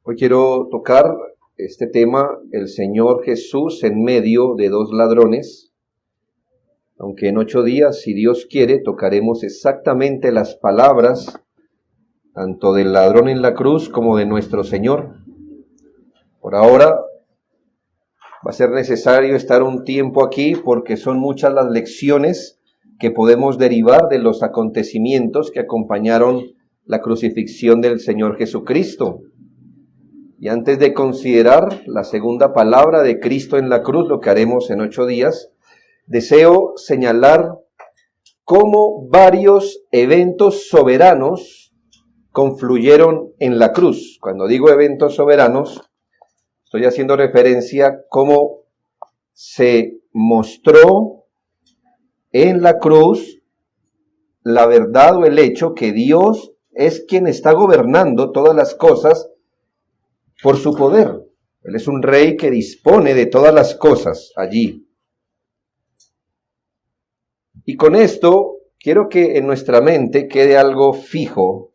Hoy quiero tocar este tema, el Señor Jesús en medio de dos ladrones. Aunque en 8 días, si Dios quiere, tocaremos exactamente las palabras, tanto del ladrón en la cruz como de nuestro Señor. Por ahora va a ser necesario estar un tiempo aquí porque son muchas las lecciones que podemos derivar de los acontecimientos que acompañaron la crucifixión del Señor Jesucristo. Y antes de considerar la segunda palabra de Cristo en la cruz, lo que haremos en 8 días, deseo señalar cómo varios eventos soberanos confluyeron en la cruz. Cuando digo eventos soberanos, estoy haciendo referencia a cómo se mostró en la cruz la verdad o el hecho que Dios es quien está gobernando todas las cosas por su poder. Él es un rey que dispone de todas las cosas allí. Y con esto quiero que en nuestra mente quede algo fijo,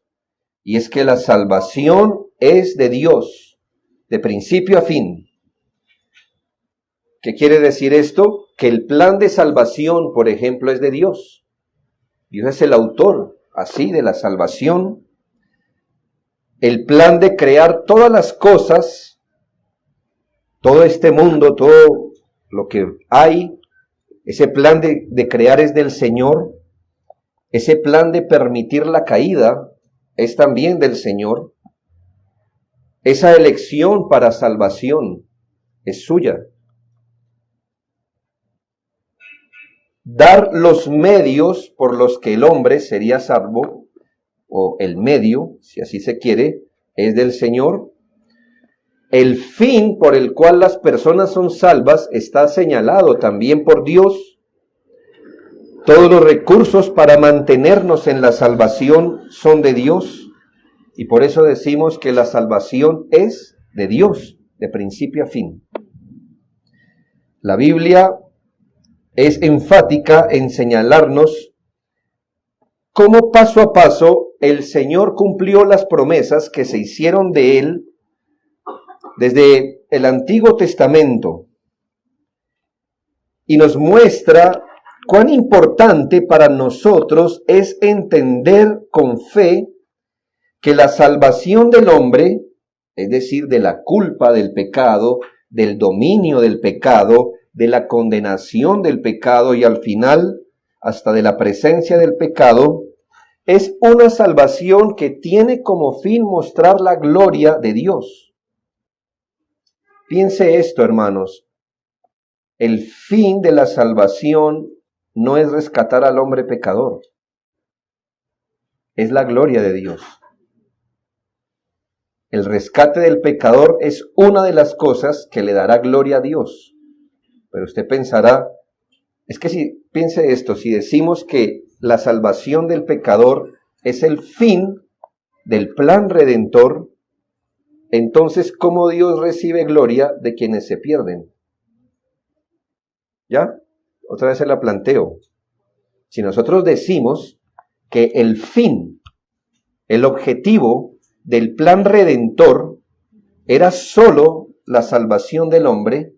y es que la salvación es de Dios, de principio a fin. ¿Qué quiere decir esto? Que el plan de salvación, por ejemplo, es de Dios. Dios es el autor, así, de la salvación. El plan de crear todas las cosas, todo este mundo, todo lo que hay, ese plan de crear es del Señor. Ese plan de permitir la caída es también del Señor. Esa elección para salvación es suya. Dar los medios por los que el hombre sería salvo, o el medio, si así se quiere, es del Señor. El fin por el cual las personas son salvas está señalado también por Dios. Todos los recursos para mantenernos en la salvación son de Dios. Y por eso decimos que la salvación es de Dios, de principio a fin. La Biblia es enfática en señalarnos cómo paso a paso el Señor cumplió las promesas que se hicieron de Él desde el Antiguo Testamento, y nos muestra cuán importante para nosotros es entender con fe que la salvación del hombre, es decir, de la culpa del pecado, del dominio del pecado, de la condenación del pecado y al final hasta de la presencia del pecado, es una salvación que tiene como fin mostrar la gloria de Dios. Piense esto, hermanos. El fin de la salvación no es rescatar al hombre pecador. Es la gloria de Dios. El rescate del pecador es una de las cosas que le dará gloria a Dios. Pero usted pensará, es que si piense esto, si decimos que la salvación del pecador es el fin del plan redentor, entonces ¿cómo Dios recibe gloria de quienes se pierden? ¿Ya? Otra vez se la planteo. Si nosotros decimos que el fin, el objetivo del plan redentor era solo la salvación del hombre,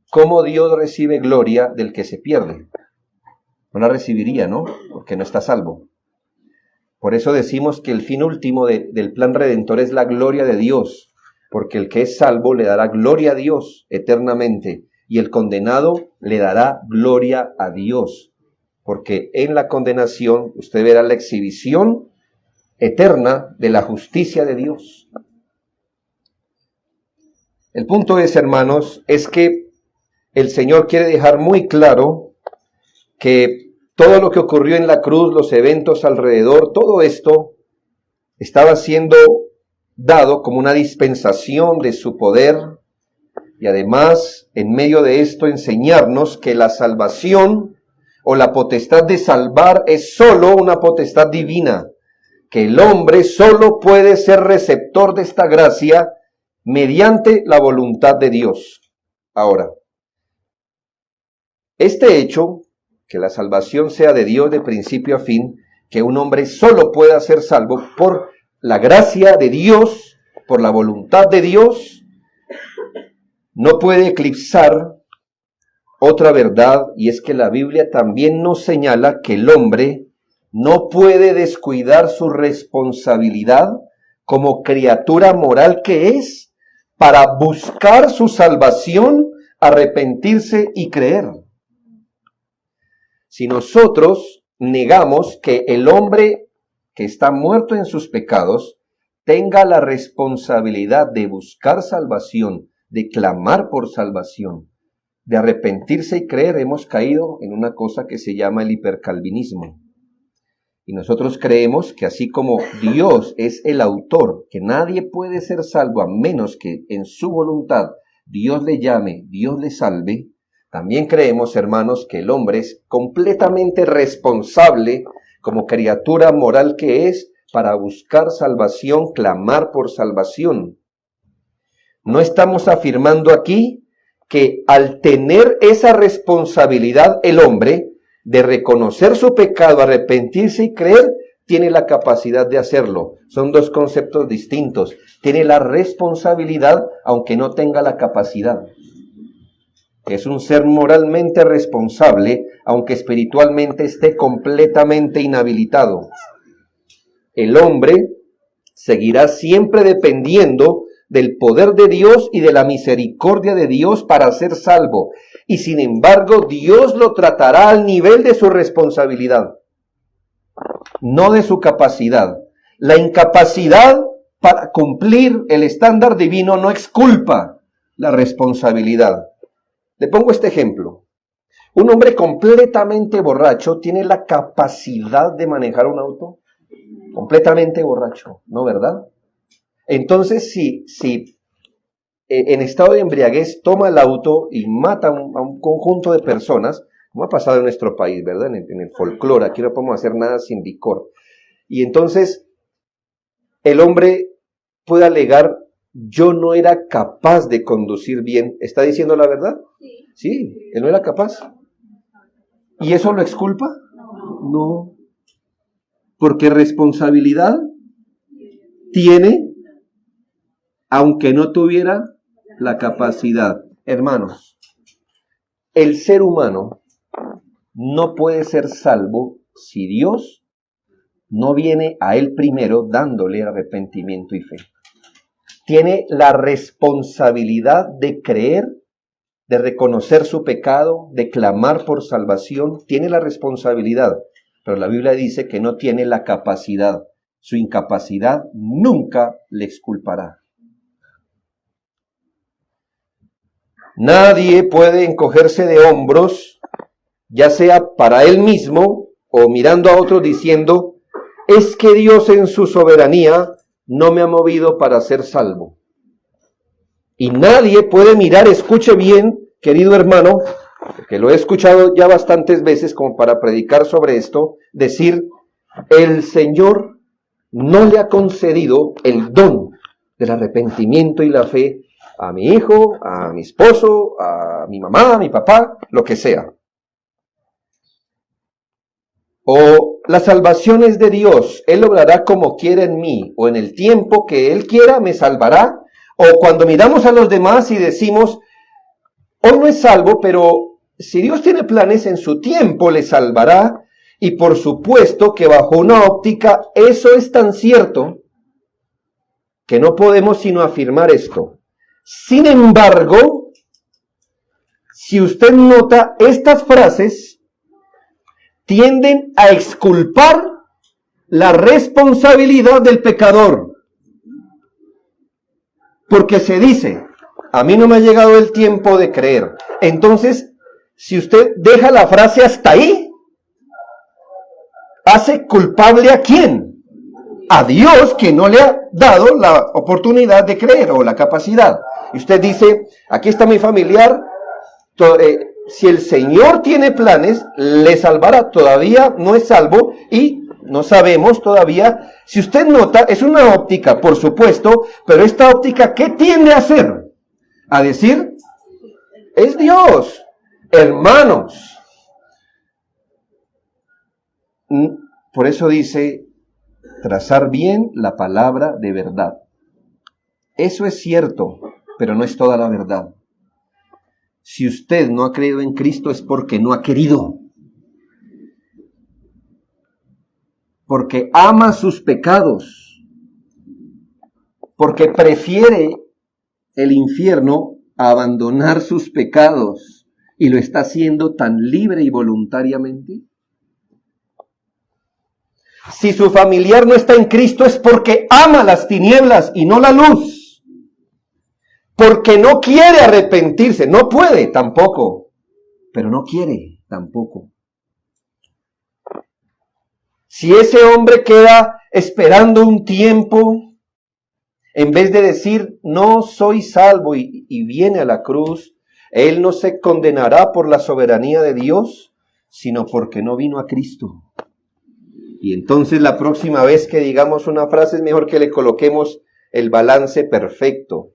¿cómo Dios recibe gloria del que se pierde? No la recibiría, ¿no? Porque no está salvo. Por eso decimos que el fin último del plan redentor es la gloria de Dios, porque el que es salvo le dará gloria a Dios eternamente, y el condenado le dará gloria a Dios, porque en la condenación usted verá la exhibición eterna de la justicia de Dios. El punto es, hermanos, es que el Señor quiere dejar muy claro que todo lo que ocurrió en la cruz, los eventos alrededor, todo esto estaba siendo dado como una dispensación de su poder, y además, en medio de esto, enseñarnos que la salvación o la potestad de salvar es solo una potestad divina, que el hombre solo puede ser receptor de esta gracia mediante la voluntad de Dios. Ahora, este hecho, que la salvación sea de Dios de principio a fin, que un hombre solo pueda ser salvo por la gracia de Dios, por la voluntad de Dios, no puede eclipsar otra verdad, y es que la Biblia también nos señala que el hombre no puede descuidar su responsabilidad como criatura moral que es para buscar su salvación, arrepentirse y creer. Si nosotros negamos que el hombre que está muerto en sus pecados tenga la responsabilidad de buscar salvación, de clamar por salvación, de arrepentirse y creer, hemos caído en una cosa que se llama el hipercalvinismo. Y nosotros creemos que así como Dios es el autor, que nadie puede ser salvo a menos que en su voluntad Dios le llame, Dios le salve, también creemos, hermanos, que el hombre es completamente responsable como criatura moral que es para buscar salvación, clamar por salvación. No estamos afirmando aquí que al tener esa responsabilidad el hombre de reconocer su pecado, arrepentirse y creer, tiene la capacidad de hacerlo. Son dos conceptos distintos. Tiene la responsabilidad, aunque no tenga la capacidad. Es un ser moralmente responsable, aunque espiritualmente esté completamente inhabilitado. El hombre seguirá siempre dependiendo del poder de Dios y de la misericordia de Dios para ser salvo. Y sin embargo, Dios lo tratará al nivel de su responsabilidad, no de su capacidad. La incapacidad para cumplir el estándar divino no exculpa la responsabilidad. Le pongo este ejemplo. Un hombre completamente borracho tiene la capacidad de manejar un auto. Completamente borracho, ¿no, verdad? Entonces, si en estado de embriaguez toma el auto y mata a un conjunto de personas, como ha pasado en nuestro país, ¿verdad? En el folclore, aquí no podemos hacer nada sin licor. Y entonces, el hombre puede alegar, yo no era capaz de conducir bien. ¿Está diciendo la verdad? Sí, él no era capaz. ¿Y eso lo exculpa? No. Porque responsabilidad tiene, aunque no tuviera la capacidad. Hermanos, el ser humano no puede ser salvo si Dios no viene a él primero dándole arrepentimiento y fe. Tiene la responsabilidad de creer, de reconocer su pecado, de clamar por salvación. Tiene la responsabilidad, pero la Biblia dice que no tiene la capacidad. Su incapacidad nunca le exculpará. Nadie puede encogerse de hombros, ya sea para él mismo o mirando a otro diciendo, es que Dios en su soberanía no me ha movido para ser salvo. Y nadie puede mirar, escuche bien, querido hermano, que lo he escuchado ya bastantes veces como para predicar sobre esto, decir, el Señor no le ha concedido el don del arrepentimiento y la fe a mi hijo, a mi esposo, a mi mamá, a mi papá, lo que sea. O la salvación es de Dios, Él obrará como quiera en mí, o en el tiempo que Él quiera me salvará. O cuando miramos a los demás y decimos, hoy no es salvo, pero si Dios tiene planes en su tiempo le salvará. Y por supuesto que bajo una óptica eso es tan cierto que no podemos sino afirmar esto. Sin embargo, si usted nota, estas frases tienden a exculpar la responsabilidad del pecador. Porque se dice, a mí no me ha llegado el tiempo de creer. Entonces, si usted deja la frase hasta ahí, ¿hace culpable a quién? A Dios, que no le ha dado la oportunidad de creer o la capacidad. Y usted dice, aquí está mi familiar, si el Señor tiene planes, le salvará. Todavía no es salvo y no sabemos todavía. Si usted nota, es una óptica, por supuesto, pero esta óptica, ¿qué tiende a hacer? A decir, es Dios. Hermanos, por eso dice, trazar bien la palabra de verdad. Eso es cierto, pero no es toda la verdad. Si usted no ha creído en Cristo es porque no ha querido. Porque ama sus pecados. Porque prefiere el infierno a abandonar sus pecados. Y lo está haciendo tan libre y voluntariamente. Si su familiar no está en Cristo es porque ama las tinieblas y no la luz. Porque no quiere arrepentirse, no puede tampoco, pero no quiere tampoco. Si ese hombre queda esperando un tiempo, en vez de decir, no soy salvo y viene a la cruz, él no se condenará por la soberanía de Dios, sino porque no vino a Cristo. Y entonces la próxima vez que digamos una frase es mejor que le coloquemos el balance perfecto.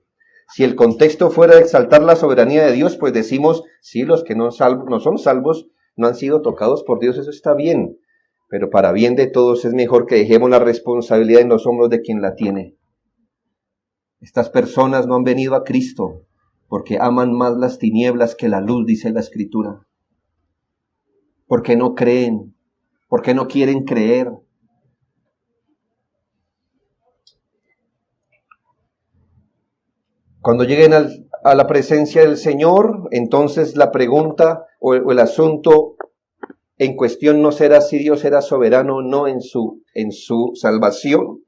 Si el contexto fuera de exaltar la soberanía de Dios, pues decimos, sí, los que no son salvos no han sido tocados por Dios, eso está bien. Pero para bien de todos es mejor que dejemos la responsabilidad en los hombros de quien la tiene. Estas personas no han venido a Cristo porque aman más las tinieblas que la luz, dice la Escritura. Porque no creen, porque no quieren creer. Cuando lleguen a la presencia del Señor, entonces la pregunta o el asunto en cuestión no será si Dios era soberano o no en su salvación.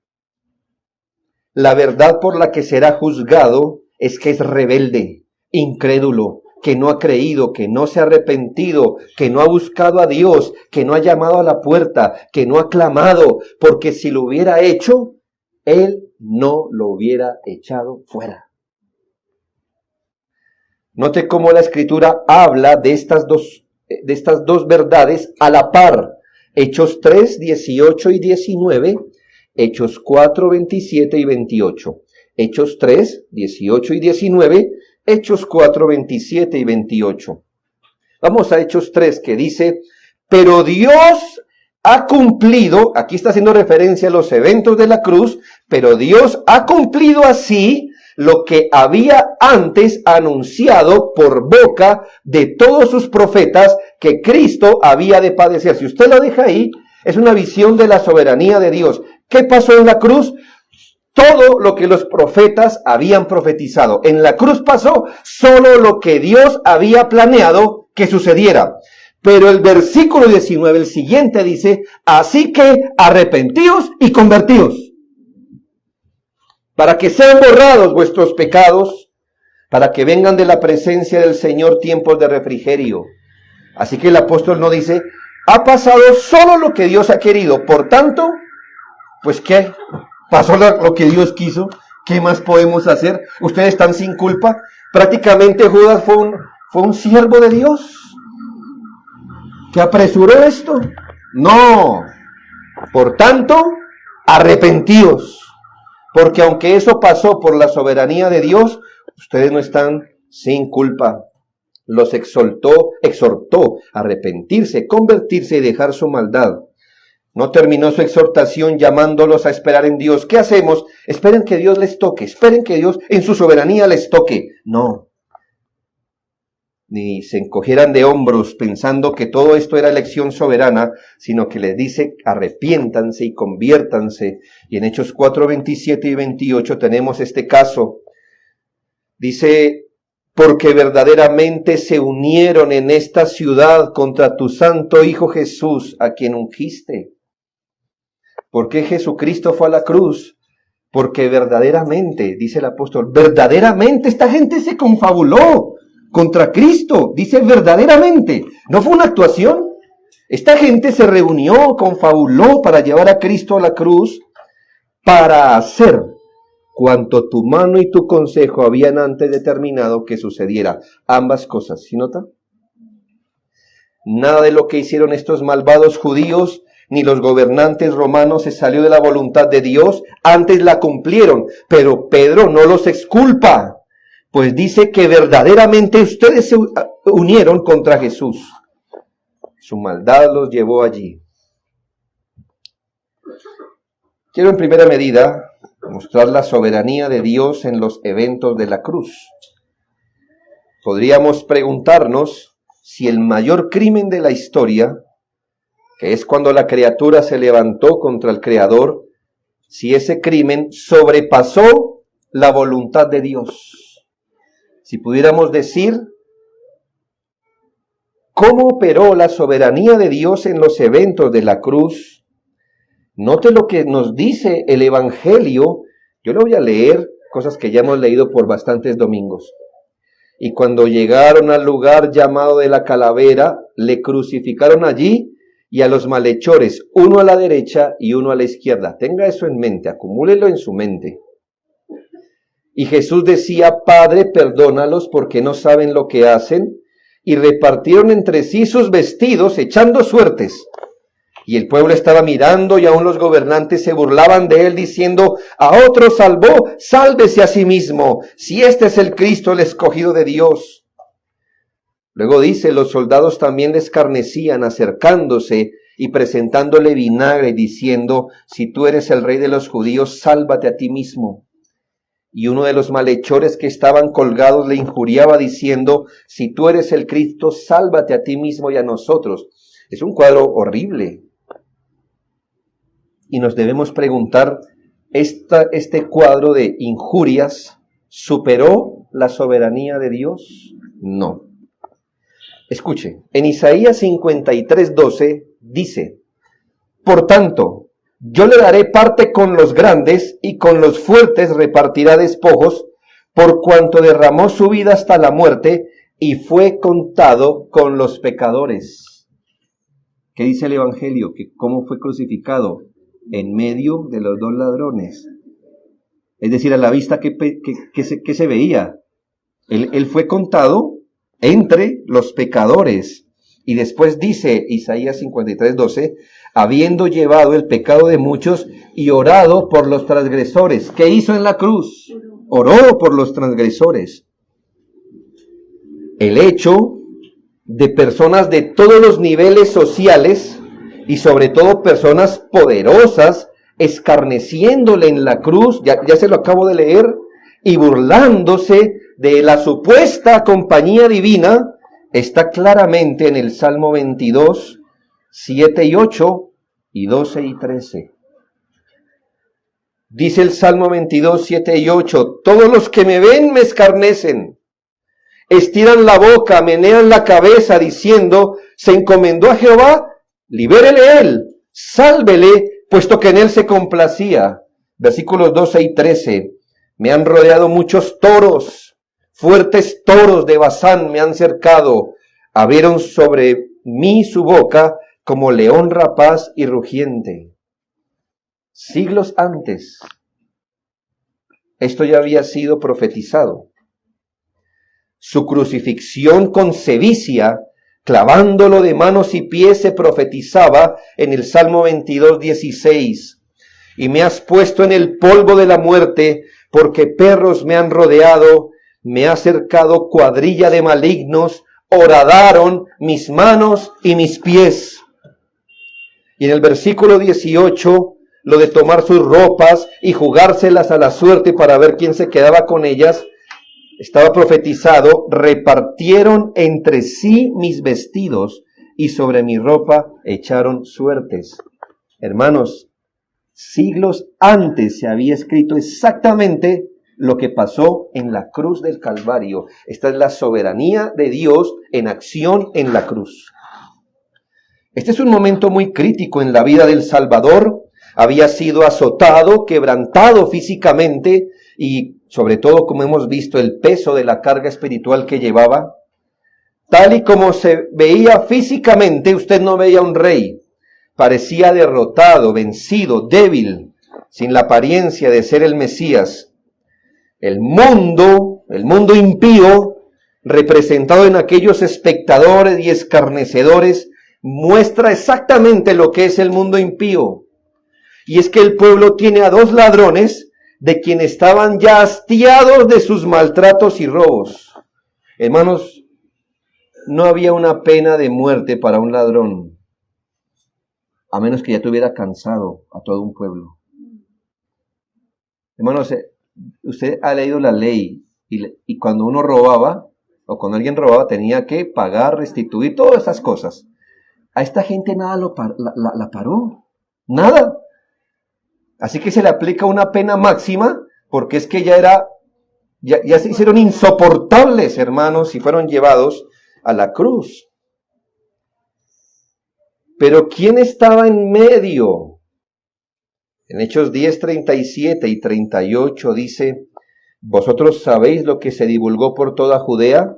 La verdad por la que será juzgado es que es rebelde, incrédulo, que no ha creído, que no se ha arrepentido, que no ha buscado a Dios, que no ha llamado a la puerta, que no ha clamado, porque si lo hubiera hecho, Él no lo hubiera echado fuera. Note cómo la Escritura habla de estas dos verdades a la par. Hechos 3, 18 y 19, Hechos 4, 27 y 28. Hechos 3, 18 y 19, Hechos 4, 27 y 28. Vamos a Hechos 3, que dice, pero Dios ha cumplido, aquí está haciendo referencia a los eventos de la cruz, pero Dios ha cumplido así lo que había antes anunciado por boca de todos sus profetas que Cristo había de padecer. Si usted lo deja ahí, es una visión de la soberanía de Dios. ¿Qué pasó en la cruz? Todo lo que los profetas habían profetizado. En la cruz pasó solo lo que Dios había planeado que sucediera. Pero el versículo 19, el siguiente dice, así que arrepentíos y convertíos, para que sean borrados vuestros pecados, para que vengan de la presencia del Señor tiempos de refrigerio. Así que el apóstol no dice, ha pasado solo lo que Dios ha querido, por tanto, pues ¿qué? Pasó lo que Dios quiso, ¿qué más podemos hacer? Ustedes están sin culpa. Prácticamente Judas fue un siervo de Dios, que apresuró esto. No, por tanto, arrepentíos. Porque aunque eso pasó por la soberanía de Dios, ustedes no están sin culpa. Los exhortó a arrepentirse, convertirse y dejar su maldad. No terminó su exhortación llamándolos a esperar en Dios. ¿Qué hacemos? Esperen que Dios les toque, esperen que Dios en su soberanía les toque. No. Ni se encogieran de hombros pensando que todo esto era elección soberana, sino que les dice arrepiéntanse y conviértanse. Y en Hechos 4, 27 y 28 tenemos este caso. Dice, porque verdaderamente se unieron en esta ciudad contra tu santo Hijo Jesús, a quien ungiste. ¿Por qué Jesucristo fue a la cruz? Porque verdaderamente, dice el apóstol, verdaderamente esta gente se confabuló contra Cristo, dice verdaderamente, no fue una actuación. Esta gente se reunió, confabuló para llevar a Cristo a la cruz, para hacer cuanto tu mano y tu consejo habían antes determinado que sucediera. Ambas cosas, ¿sí nota? Nada de lo que hicieron estos malvados judíos, ni los gobernantes romanos se salió de la voluntad de Dios, antes la cumplieron, pero Pedro no los exculpa. Pues dice que verdaderamente ustedes se unieron contra Jesús. Su maldad los llevó allí. Quiero en primera medida mostrar la soberanía de Dios en los eventos de la cruz. Podríamos preguntarnos si el mayor crimen de la historia, que es cuando la criatura se levantó contra el Creador, si ese crimen sobrepasó la voluntad de Dios. Si pudiéramos decir, ¿cómo operó la soberanía de Dios en los eventos de la cruz? Note lo que nos dice el Evangelio. Yo le voy a leer cosas que ya hemos leído por bastantes domingos. Y cuando llegaron al lugar llamado de la calavera, le crucificaron allí y a los malhechores, uno a la derecha y uno a la izquierda. Tenga eso en mente, acumúlelo en su mente. Y Jesús decía, Padre, perdónalos porque no saben lo que hacen. Y repartieron entre sí sus vestidos, echando suertes. Y el pueblo estaba mirando y aún los gobernantes se burlaban de él, diciendo, a otro salvó, sálvese a sí mismo, si este es el Cristo, el escogido de Dios. Luego dice, los soldados también le escarnecían, acercándose y presentándole vinagre, diciendo, si tú eres el rey de los judíos, sálvate a ti mismo. Y uno de los malhechores que estaban colgados le injuriaba, diciendo, si tú eres el Cristo, sálvate a ti mismo y a nosotros. Es un cuadro horrible. Y nos debemos preguntar, ¿este cuadro de injurias superó la soberanía de Dios? No. Escuche, en Isaías 53:12 dice, por tanto, yo le daré parte con los grandes y con los fuertes repartirá despojos, por cuanto derramó su vida hasta la muerte y fue contado con los pecadores. ¿Qué dice el Evangelio? Que cómo fue crucificado en medio de los dos ladrones. Es decir, a la vista que se veía. Él fue contado entre los pecadores. Y después dice Isaías 53:12, habiendo llevado el pecado de muchos y orado por los transgresores. ¿Qué hizo en la cruz? Oró por los transgresores. El hecho de personas de todos los niveles sociales y sobre todo personas poderosas escarneciéndole en la cruz, ya se lo acabo de leer, y burlándose de la supuesta compañía divina, está claramente en el Salmo 22, 7 y 8 y 12 y 13. Dice el Salmo 22, 7 y 8, todos los que me ven me escarnecen, estiran la boca, menean la cabeza, diciendo, se encomendó a Jehová, libérele él, sálvele, puesto que en él se complacía. Versículos 12 y 13, me han rodeado muchos toros, fuertes toros de Basán me han cercado, abrieron sobre mí su boca como león rapaz y rugiente. Siglos antes, esto ya había sido profetizado. Su crucifixión con sevicia, clavándolo de manos y pies, se profetizaba en el Salmo 22, 16. Y me has puesto en el polvo de la muerte, porque perros me han rodeado, me ha cercado cuadrilla de malignos, horadaron mis manos y mis pies. Y en el versículo 18, lo de tomar sus ropas y jugárselas a la suerte para ver quién se quedaba con ellas, estaba profetizado, repartieron entre sí mis vestidos y sobre mi ropa echaron suertes. Hermanos, siglos antes se había escrito exactamente lo que pasó en la cruz del Calvario. Esta es la soberanía de Dios en acción en la cruz. Este es un momento muy crítico en la vida del Salvador. Había sido azotado, quebrantado físicamente y sobre todo, como hemos visto, el peso de la carga espiritual que llevaba. Tal y como se veía físicamente, usted no veía un rey. Parecía derrotado, vencido, débil, sin la apariencia de ser el Mesías. El mundo impío, representado en aquellos espectadores y escarnecedores, muestra exactamente lo que es el mundo impío. Y es que el pueblo tiene a dos ladrones de quienes estaban ya hastiados de sus maltratos y robos. Hermanos, no había una pena de muerte para un ladrón, a menos que ya tuviera cansado a todo un pueblo. Hermanos, usted ha leído la ley y cuando uno robaba o cuando alguien robaba tenía que pagar, restituir, todas esas cosas. A esta gente nada la paró, nada. Así que se le aplica una pena máxima porque es que ya se hicieron insoportables, hermanos, y fueron llevados a la cruz. Pero ¿quién estaba en medio? En Hechos 10, 37 y 38 dice: vosotros sabéis lo que se divulgó por toda Judea,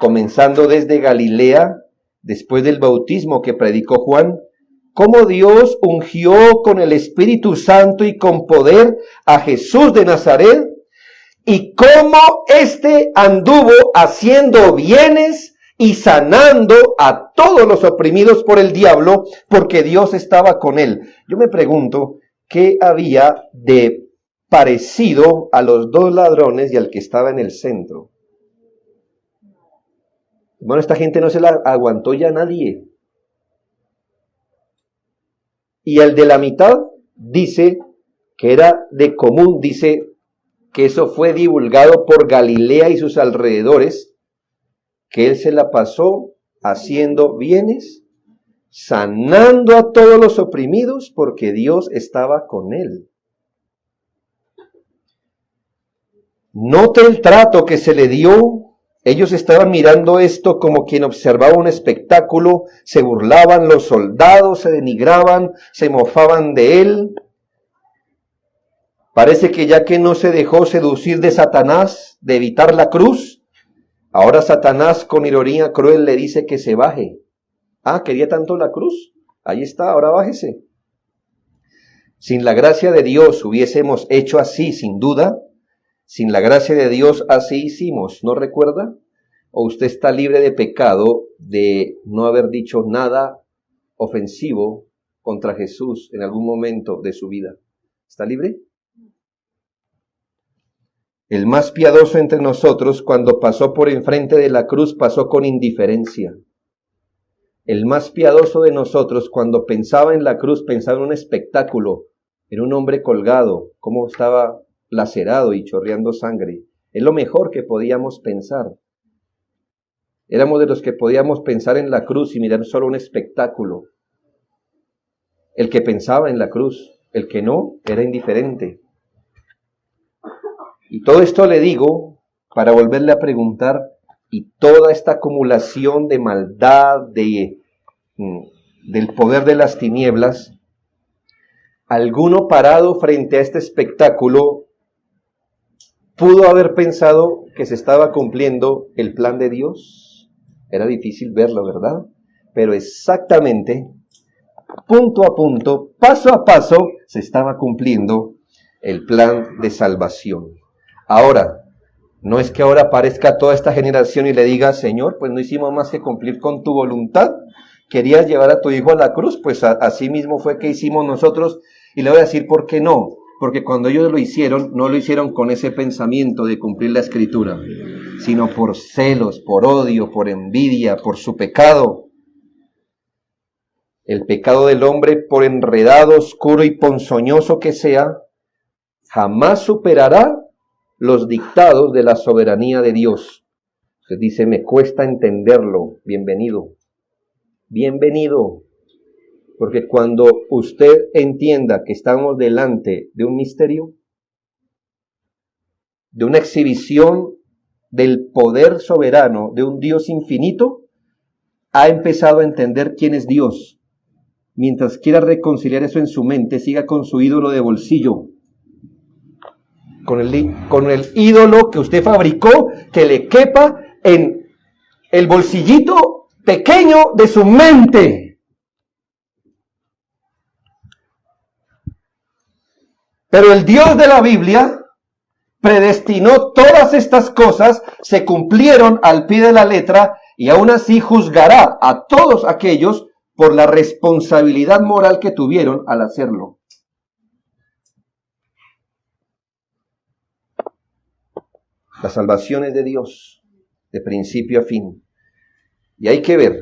comenzando desde Galilea, después del bautismo que predicó Juan, cómo Dios ungió con el Espíritu Santo y con poder a Jesús de Nazaret, y cómo éste anduvo haciendo bienes y sanando a todos los oprimidos por el diablo, porque Dios estaba con él. Yo me pregunto, ¿qué había de parecido a los dos ladrones y al que estaba en el centro? Bueno, esta gente no se la aguantó ya nadie. Y el de la mitad dice que era de común, dice que eso fue divulgado por Galilea y sus alrededores, que él se la pasó haciendo bienes, sanando a todos los oprimidos, porque Dios estaba con él. Note el trato que se le dio. Ellos estaban mirando esto como quien observaba un espectáculo, se burlaban los soldados, se denigraban, se mofaban de él. Parece que ya que no se dejó seducir de Satanás, de evitar la cruz, ahora Satanás con ironía cruel le dice que se baje. Ah, ¿quería tanto la cruz? Ahí está, ahora bájese. Sin la gracia de Dios hubiésemos hecho así, sin duda. Sin la gracia de Dios así hicimos, ¿no recuerda? ¿O usted está libre de pecado de no haber dicho nada ofensivo contra Jesús en algún momento de su vida? ¿Está libre? El más piadoso entre nosotros, cuando pasó por enfrente de la cruz, pasó con indiferencia. El más piadoso de nosotros, cuando pensaba en la cruz, pensaba en un espectáculo, en un hombre colgado, cómo estaba lacerado y chorreando sangre. Es lo mejor que podíamos pensar. Éramos de los que podíamos pensar en la cruz y mirar solo un espectáculo. El que pensaba en la cruz, el que no, era indiferente. Y todo esto le digo para volverle a preguntar, y toda esta acumulación de maldad, del poder de las tinieblas, ¿alguno parado frente a este espectáculo pudo haber pensado que se estaba cumpliendo el plan de Dios? Era difícil verlo, ¿verdad? Pero exactamente, punto a punto, paso a paso, se estaba cumpliendo el plan de salvación. Ahora, no es que ahora aparezca toda esta generación y le diga: Señor, pues no hicimos más que cumplir con tu voluntad. Querías llevar a tu hijo a la cruz, pues así mismo fue que hicimos nosotros. Y le voy a decir por qué no. Porque cuando ellos lo hicieron, no lo hicieron con ese pensamiento de cumplir la Escritura, sino por celos, por odio, por envidia, por su pecado. El pecado del hombre, por enredado, oscuro y ponzoñoso que sea, jamás superará los dictados de la soberanía de Dios. Usted dice: me cuesta entenderlo. Bienvenido. Bienvenido. Porque cuando usted entienda que estamos delante de un misterio, de una exhibición del poder soberano de un Dios infinito, ha empezado a entender quién es Dios. Mientras quiera reconciliar eso en su mente, siga con su ídolo de bolsillo. Con el ídolo que usted fabricó, que le quepa en el bolsillito pequeño de su mente. Pero el Dios de la Biblia predestinó todas estas cosas, se cumplieron al pie de la letra, y aún así juzgará a todos aquellos por la responsabilidad moral que tuvieron al hacerlo. La salvación es de Dios, de principio a fin. Y hay que ver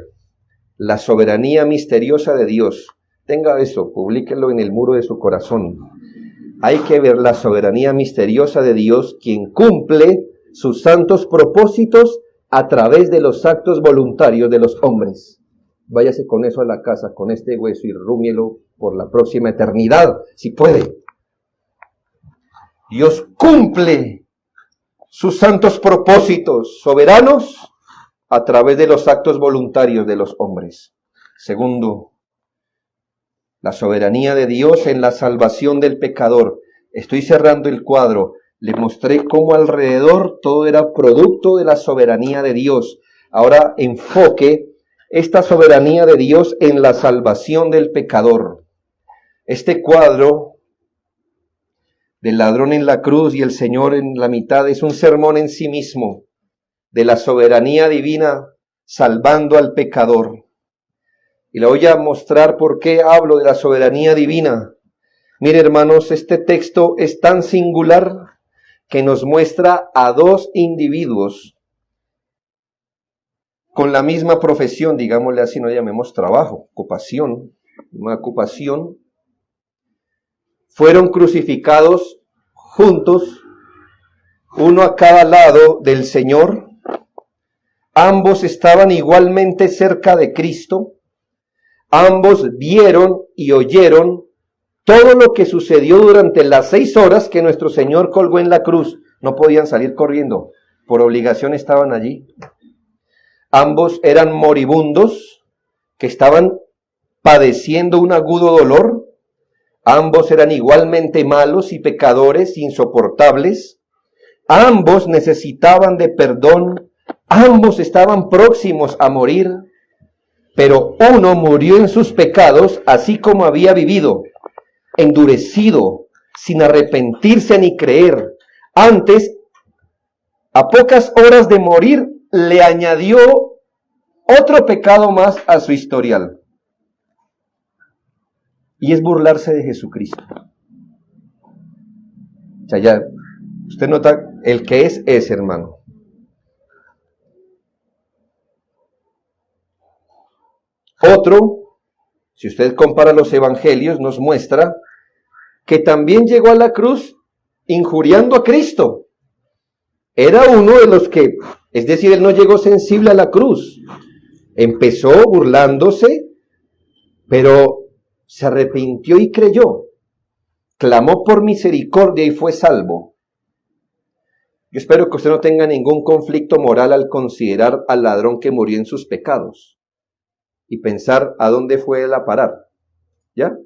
la soberanía misteriosa de Dios. Tenga eso, publíquelo en el muro de su corazón. Hay que ver la soberanía misteriosa de Dios, quien cumple sus santos propósitos a través de los actos voluntarios de los hombres. Váyase con eso a la casa, con este hueso, y rúmielo por la próxima eternidad, si puede. Dios cumple sus santos propósitos soberanos a través de los actos voluntarios de los hombres. Segundo, la soberanía de Dios en la salvación del pecador. Estoy cerrando el cuadro. Le mostré cómo alrededor todo era producto de la soberanía de Dios. Ahora enfoque esta soberanía de Dios en la salvación del pecador. Este cuadro del ladrón en la cruz y el Señor en la mitad es un sermón en sí mismo de la soberanía divina salvando al pecador. Y le voy a mostrar por qué hablo de la soberanía divina. Mire, hermanos, este texto es tan singular que nos muestra a dos individuos con la misma profesión, digámosle así, no llamemos trabajo, ocupación, una ocupación. Fueron crucificados juntos, uno a cada lado del Señor. Ambos estaban igualmente cerca de Cristo. Ambos vieron y oyeron todo lo que sucedió durante las 6 horas que nuestro Señor colgó en la cruz. No podían salir corriendo, por obligación estaban allí. Ambos eran moribundos que estaban padeciendo un agudo dolor. Ambos eran igualmente malos y pecadores insoportables. Ambos necesitaban de perdón. Ambos estaban próximos a morir. Pero uno murió en sus pecados, así como había vivido, endurecido, sin arrepentirse ni creer. Antes, a pocas horas de morir, le añadió otro pecado más a su historial. Y es burlarse de Jesucristo. O sea, ya, usted nota, el que es, hermano. Otro, si usted compara los evangelios, nos muestra que también llegó a la cruz injuriando a Cristo. Era uno de los que, es decir, él no llegó sensible a la cruz. Empezó burlándose, pero se arrepintió y creyó. Clamó por misericordia y fue salvo. Yo espero que usted no tenga ningún conflicto moral al considerar al ladrón que murió en sus pecados y pensar a dónde fue él a parar. ¿Ya?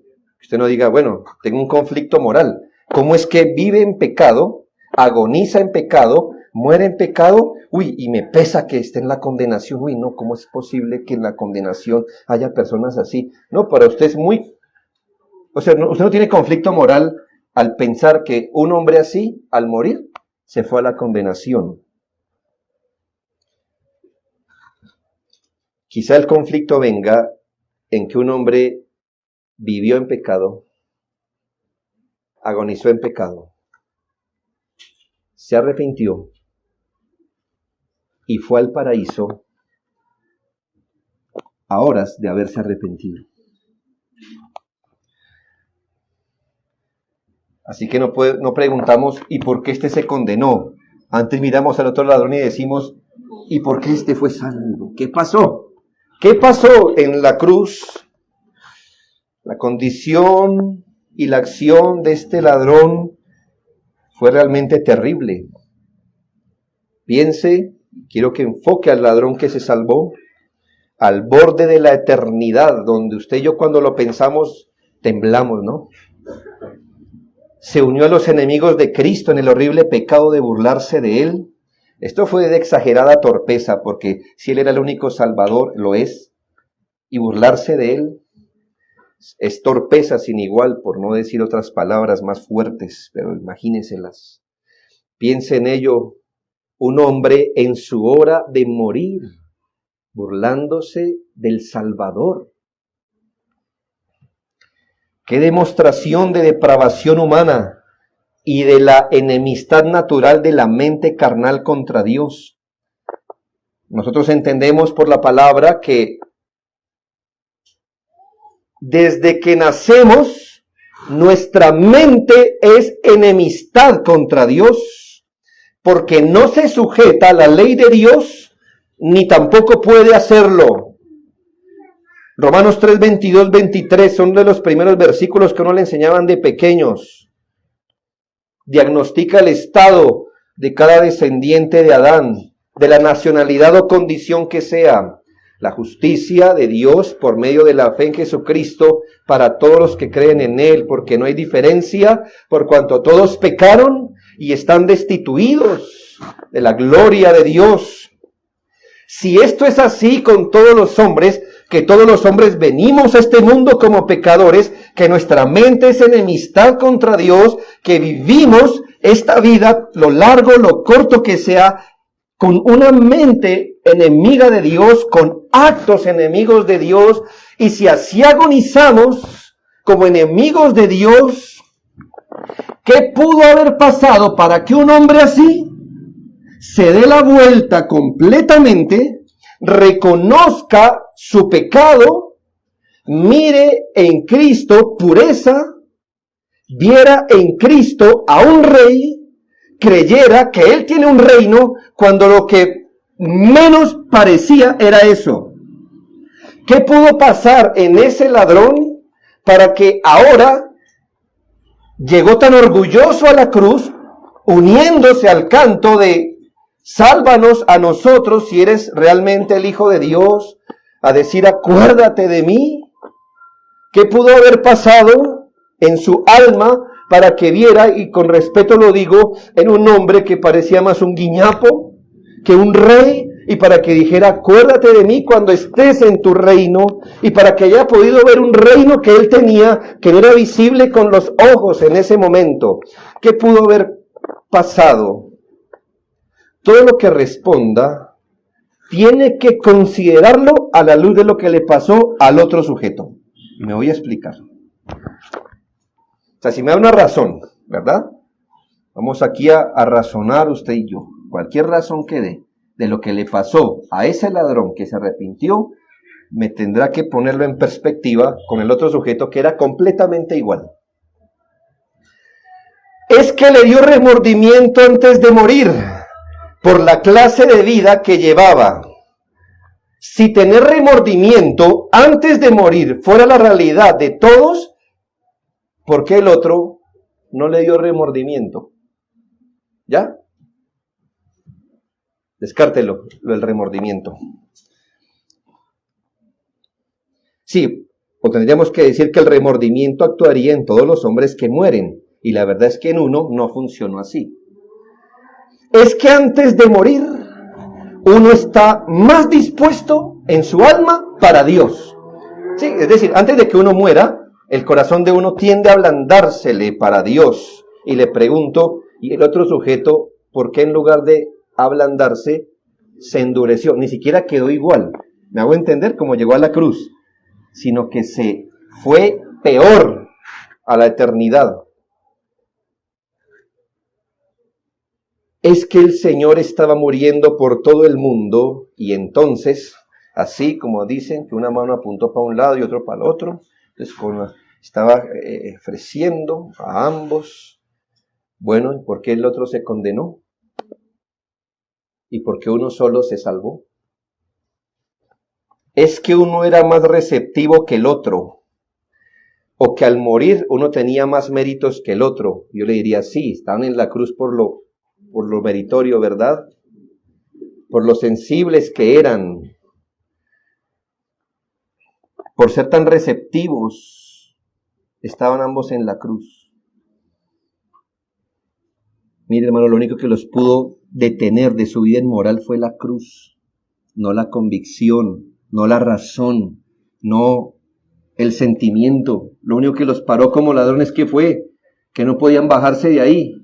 Usted no diga, bueno, tengo un conflicto moral. ¿Cómo es que vive en pecado, agoniza en pecado, muere en pecado? Uy, y me pesa que esté en la condenación. Uy, no, ¿cómo es posible que en la condenación haya personas así? No, para usted es muy... O sea, usted no tiene conflicto moral al pensar que un hombre así, al morir, se fue a la condenación. Quizá el conflicto venga en que un hombre vivió en pecado, agonizó en pecado, se arrepintió y fue al paraíso a horas de haberse arrepentido. Así que no preguntamos, ¿y por qué este se condenó? Antes miramos al otro ladrón y decimos, ¿y por qué este fue salvo? ¿Qué pasó? ¿Qué pasó en la cruz? La condición y la acción de este ladrón fue realmente terrible. Piense, quiero que enfoque al ladrón que se salvó, al borde de la eternidad, donde usted y yo cuando lo pensamos temblamos, ¿no? Se unió a los enemigos de Cristo en el horrible pecado de burlarse de Él. Esto fue de exagerada torpeza, porque si Él era el único Salvador, lo es, y burlarse de Él es torpeza sin igual, por no decir otras palabras más fuertes, pero imagínenselas. Piense en ello, un hombre en su hora de morir, burlándose del Salvador. Qué demostración de depravación humana y de la enemistad natural de la mente carnal contra Dios. Nosotros entendemos por la palabra que desde que nacemos nuestra mente es enemistad contra Dios, porque no se sujeta a la ley de Dios, ni tampoco puede hacerlo. Romanos 3, 22, 23 son de los primeros versículos que uno le enseñaban de pequeños. Diagnostica el estado de cada descendiente de Adán, de la nacionalidad o condición que sea. La justicia de Dios por medio de la fe en Jesucristo para todos los que creen en Él, porque no hay diferencia, por cuanto todos pecaron y están destituidos de la gloria de Dios. Si esto es así con todos los hombres, que todos los hombres venimos a este mundo como pecadores, que nuestra mente es enemistad contra Dios, que vivimos esta vida, lo largo, lo corto que sea, con una mente enemiga de Dios, con actos enemigos de Dios, y si así agonizamos como enemigos de Dios, ¿qué pudo haber pasado para que un hombre así se dé la vuelta completamente, reconozca su pecado, mire en Cristo pureza, viera en Cristo a un rey, creyera que él tiene un reino cuando lo que menos parecía era eso? ¿Qué pudo pasar en ese ladrón para que ahora llegó tan orgulloso a la cruz, uniéndose al canto de sálvanos a nosotros si eres realmente el Hijo de Dios, a decir acuérdate de mí? ¿Qué pudo haber pasado en su alma para que viera, y con respeto lo digo, en un hombre que parecía más un guiñapo que un rey, y para que dijera acuérdate de mí cuando estés en tu reino, y para que haya podido ver un reino que él tenía, que no era visible con los ojos en ese momento? ¿Qué pudo haber pasado? Todo lo que responda tiene que considerarlo a la luz de lo que le pasó al otro sujeto. Me voy a explicar. O sea, si me da una razón, ¿verdad? Vamos aquí a razonar usted y yo. Cualquier razón que dé de lo que le pasó a ese ladrón que se arrepintió, me tendrá que ponerlo en perspectiva con el otro sujeto que era completamente igual. Es que le dio remordimiento antes de morir por la clase de vida que llevaba. Si tener remordimiento antes de morir fuera la realidad de todos, ¿por qué el otro no le dio remordimiento? ¿Ya? Descártelo, el remordimiento. Sí, o tendríamos que decir que el remordimiento actuaría en todos los hombres que mueren, y la verdad es que en uno no funcionó así. Es que antes de morir, uno está más dispuesto en su alma para Dios. Sí, es decir, antes de que uno muera, el corazón de uno tiende a ablandársele para Dios. Y le pregunto, ¿y el otro sujeto por qué en lugar de ablandarse se endureció? Ni siquiera quedó igual. Me hago entender cómo llegó a la cruz, sino que se fue peor a la eternidad. Es que el Señor estaba muriendo por todo el mundo, y entonces, así como dicen que una mano apuntó para un lado y otro para el otro, entonces estaba ofreciendo a ambos. Bueno, ¿y por qué el otro se condenó? ¿Y por qué uno solo se salvó? Es que uno era más receptivo que el otro, o que al morir uno tenía más méritos que el otro. Yo le diría, sí, estaban en la cruz por lo meritorio, ¿verdad? Por lo sensibles que eran, por ser tan receptivos, estaban ambos en la cruz. Mire, hermano, lo único que los pudo detener de su vida inmoral fue la cruz, no la convicción, no la razón, no el sentimiento. Lo único que los paró como ladrones, ¿qué fue? Que no podían bajarse de ahí.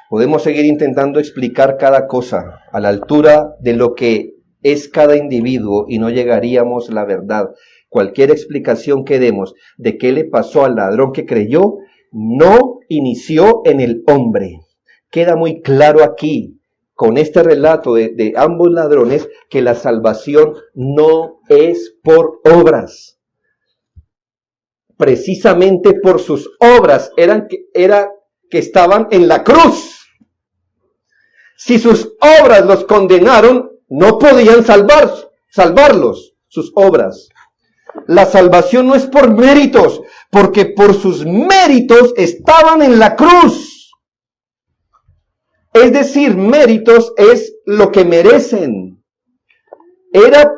Podemos seguir intentando explicar cada cosa a la altura de lo que es cada individuo y no llegaríamos a la verdad. Cualquier explicación que demos de qué le pasó al ladrón que creyó, no inició en el hombre. Queda muy claro aquí, con este relato de ambos ladrones, que la salvación no es por obras. precisamente por sus obras, era que estaban en la cruz. Si sus obras los condenaron, no podían salvarlos, sus obras. La salvación no es por méritos, porque por sus méritos estaban en la cruz. Es decir, méritos es lo que merecen. Era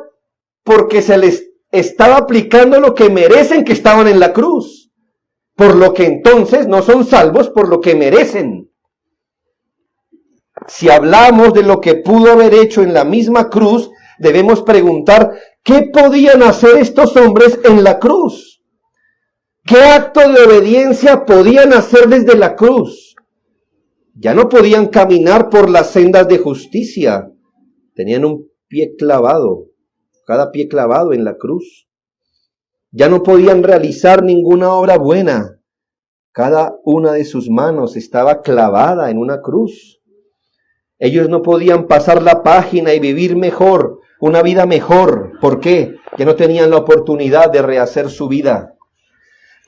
porque se les estaba aplicando lo que merecen que estaban en la cruz. Por lo que entonces no son salvos por lo que merecen. Si hablamos de lo que pudo haber hecho en la misma cruz, debemos preguntar, ¿qué podían hacer estos hombres en la cruz? ¿Qué acto de obediencia podían hacer desde la cruz? Ya no podían caminar por las sendas de justicia. Tenían un pie clavado, cada pie clavado en la cruz. Ya no podían realizar ninguna obra buena. Cada una de sus manos estaba clavada en una cruz. Ellos no podían pasar la página y vivir mejor, una vida mejor. ¿Por qué? Ya no tenían la oportunidad de rehacer su vida.